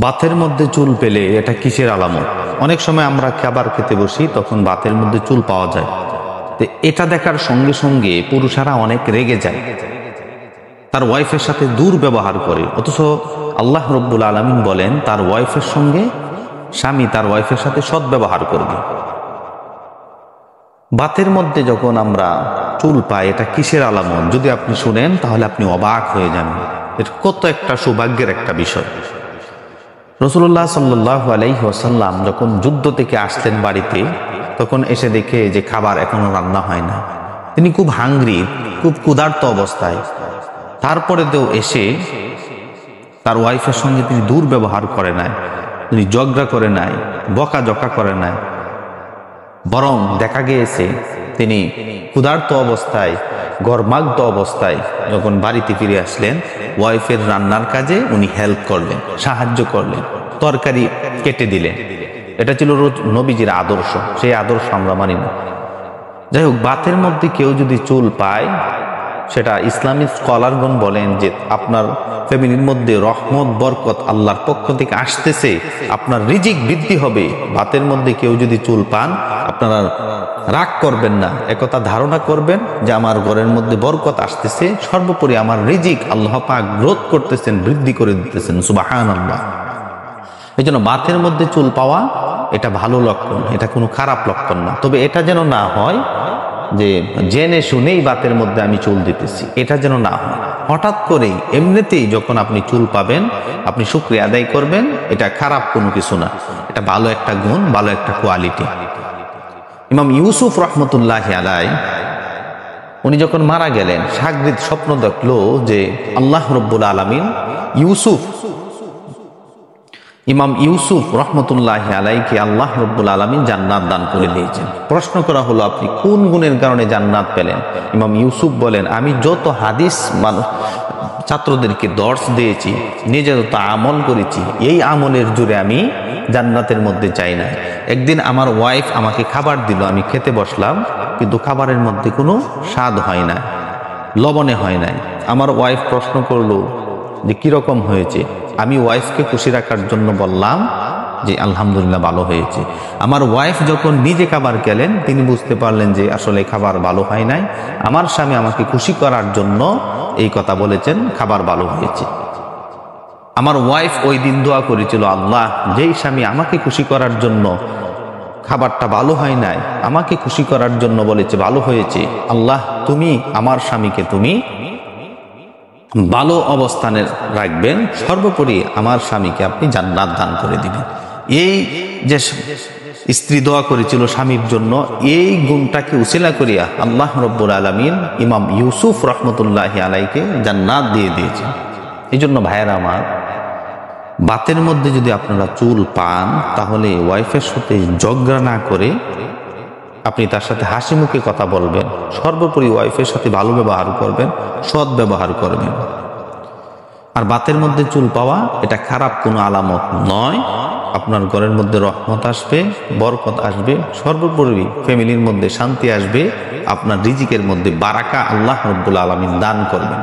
বাতের মধ্যে চুল পেলে এটা কিসের আলামত? অনেক সময় আমরা খাবার খেতে বসি, তখন বাতের মধ্যে চুল পাওয়া যায়। তো এটা দেখার সঙ্গে সঙ্গে পুরুষেরা অনেক রেগে যায়, তার ওয়াইফের সাথে দুর্ব্যবহার করে। অথচ আল্লাহ রব্বুল আলামিন বলেন তার ওয়াইফের সঙ্গে, স্বামী তার ওয়াইফের সাথে সদ্ব্যবহার করবে। বাতের মধ্যে যখন আমরা চুল পাই, এটা কিসের আলামত? যদি আপনি শুনেন তাহলে আপনি অবাক হয়ে যাবেন। এটা কত একটা সৌভাগ্যের একটা বিষয়। রাসূলুল্লাহ সাল্লাল্লাহু আলাইহি ওয়াসাল্লাম যখন যুদ্ধ থেকে আসলেন বাড়িতে, তখন এসে দেখে যে খাবার এখনো রান্না হয় না। তিনি খুব হাংরি, খুব ক্ষুধার্ত অবস্থায়। তারপরেও এসে তার ওয়াইফের সঙ্গে তিনি দুর্ব্যবহার করে নাই, তিনি ঝগড়া করে নাই, বকাঝকা করে নাই। বরং দেখা গিয়েছে তিনি ক্ষুধার্ত অবস্থায়, গর্মাগ্ধ অবস্থায় যখন বাড়িতে ফিরে আসলেন, ওয়াইফের রান্নার কাজে উনি হেল্প করলেন, সাহায্য করলেন, তরকারি কেটে দিলেন। এটা ছিল নবীজির আদর্শ। সেই আদর্শ আমরা মানি না। যাই হোক, বাতের মধ্যে কেউ যদি চুল পায়, সেটা ইসলামিক স্কলারগণ বলেন যে আপনার ফ্যামিলির মধ্যে রহমত বরকত আল্লাহর পক্ষ থেকে আসতেছে, আপনার রিজিক বৃদ্ধি হবে। বাতের মধ্যে কেউ যদি চুল পান, আপনারা রাগ করবেন না, একথা ধারণা করবেন যে আমার ঘরের মধ্যে বরকত আসতেছে, সর্বোপরি আমার রিজিক আল্লাহ পাক গ্রোথ করতেছেন, বৃদ্ধি করে দিতেছেন। সুবহানাল্লাহ। এই জন্য বাতের মধ্যে চুল পাওয়া এটা ভালো লক্ষণ, এটা কোনো খারাপ লক্ষণ না। তবে এটা যেন না হয় যে জেনে শুনেই বাতের মধ্যে আমি চুল দিতেছি, এটা যেন না হয়। হঠাৎ করেই এমনিতেই যখন আপনি চুল পাবেন, আপনি শুকরিয়া আদায় করবেন। এটা খারাপ কোনো কিছু না, এটা ভালো একটা গুণ, ভালো একটা কোয়ালিটি। ইমাম ইউসুফ রহমতুল্লাহি আলাইহি উনি যখন মারা গেলেন, শাগরিদ স্বপ্ন দেখলো যে আল্লাহ রব্বুল আলামিন ইমাম ইউসুফ রহমতুল্লাহি আলাইহিকে আল্লাহ রব্বুল আলামিন জান্নাত দান করে দিয়েছেন। প্রশ্ন করা হলো, আপনি কোন গুণের কারণে জান্নাত পেলেন? ইমাম ইউসুফ বলেন, আমি যত হাদিস ছাত্রদেরকে দর্স দিয়েছি, নিজে যত আমল করেছি, এই আমলের জোরে আমি জান্নাতের মধ্যে চাই না। একদিন আমার ওয়াইফ আমাকে খাবার দিল, আমি খেতে বসলাম, কিন্তু খাবারের মধ্যে কোনো স্বাদ হয় না, লবণে হয় নাই। আমার ওয়াইফ প্রশ্ন করলো যে কিরকম হয়েছে? আমি ওয়াইফকে খুশি রাখার জন্য বললাম যে আলহামদুলিল্লাহ, ভালো হয়েছে। আমার ওয়াইফ যখন নিজে খাবার খেলেন, তিনি বুঝতে পারলেন যে আসলে খাবার ভালো হয় নাই। আমার স্বামী আমাকে খুশি করার জন্য এই কথা বলেছেন, খাবার ভালো হয়েছে। আমার ওয়াইফ ওই দিন দোয়া করেছিল, আল্লাহ, যেই স্বামী আমাকে খুশি করার জন্য খাবারটা ভালো হয় নাই, আমাকে খুশি করার জন্য বলেছে ভালো হয়েছে, আল্লাহ তুমি আমার স্বামীকে তুমি ভালো অবস্থানে রাখবেন, সর্বোপরি আমার স্বামীকে আপনি জান্নাত দান করে দিবেন। এই যে স্ত্রী দোয়া করেছিল স্বামীর জন্য, এই গুণটাকে উসিলা করিয়া আল্লাহ রব্বুল আলামিন ইমাম ইউসুফ রহমতুল্লাহি আলাইহিকে জান্নাত দিয়ে দিয়েছেন। এই জন্য ভাইয়েরা আমার, বাতের মধ্যে যদি আপনারা চুল পান, তাহলে ওয়াইফের সাথে ঝগড়া না করে আপনি তার সাথে হাসি মুখে কথা বলবেন, সর্বোপরি ওয়াইফের সাথে ভালো ব্যবহার করবেন, সৎ ব্যবহার করবেন। আর বাতের মধ্যে চুল পাওয়া এটা খারাপ কোনো আলামত নয়। আপনার ঘরের মধ্যে রহমত আসবে, বরকত আসবে, সর্বোপরি ফ্যামিলির মধ্যে শান্তি আসবে, আপনার রিজিকের মধ্যে বারাকা আল্লাহ রব্বুল আলামিন দান করবেন।